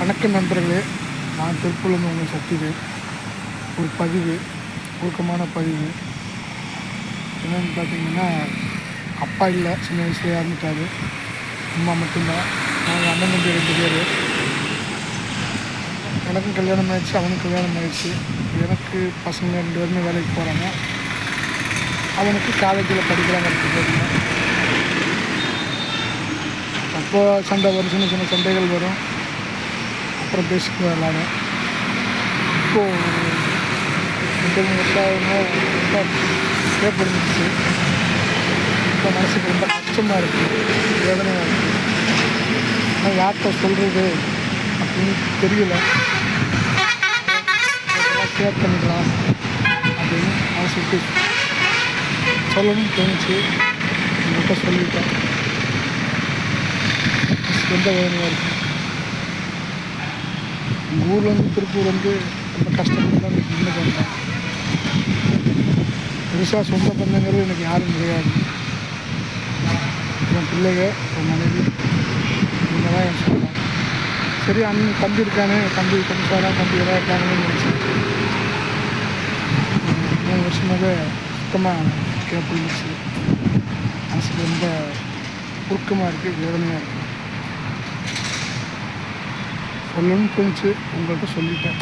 வணக்கம் நண்பர்களே, நான் திருப்பூர்லேருந்து உங்கள் சக்திவேல். ஒரு பதிவு, ஊக்கமான பதிவு என்னென்னு பார்த்தீங்கன்னா, அப்பா இல்லை, சின்ன வயசுல இறந்துட்டாரு. அம்மா மட்டும்தான். நாங்கள் அண்ணன் தம்பி 2 பேர். எனக்கும் கல்யாணம் ஆயிடுச்சு, அவனுக்கு கல்யாணம் ஆயிடுச்சு. எனக்கு பசங்க 2 பேருமே வேலைக்கு போகிறாங்க. அவனுக்கு காலேஜில் படிக்கலாங்கிறது போகிறீங்க. அப்போ சண்டை வரும், சின்ன சின்ன சண்டைகள் வரும். அப்புறம் பேசிக்குவோம் எல்லாரும். இப்போது 2-3 வருஷம் ரொம்ப ஏற்படுந்துச்சு. இப்போ மனசுக்கு ரொம்ப கஷ்டமாக இருக்குது, வேதனையாக இருக்குது. ஆனால் யார்கிட்ட சொல்கிறது அப்படின்னு தெரியல. ஷேர் பண்ணிக்கலாம் அப்படின்னு மனசுக்கு சொல்லணும்னு தோணுச்சு. உங்கள்கிட்ட சொல்லிட்டேன். ரொம்ப வேதனையாக இருக்குது. எங்கள் ஊர்லேருந்து திருப்பூர் வந்து ரொம்ப கஷ்டப்பட்டு தான் எனக்கு முன்னுக்கு வந்தேன். பெருசாக சொந்த பந்தங்கிறது எனக்கு யாரும் கிடையாது. என் பிள்ளைங்க, என் மனைவி, இவங்க தான் என் சொந்தம். சரி, அண்ணன் தம்பி இருக்கானே, தம்பி கொஞ்சம் தம்பி எதாவது இருக்காங்கன்னு நினச்சேன். 3 வருஷமாகவே சுத்தமாக கேட்புச்சு. மனசுக்கு ரொம்ப உருக்கமாக இருக்குது, வேதனையாக இருக்குது. சொல்லணும்னு தோணுச்சு, உங்கள்கிட்ட சொல்லிட்டேன்.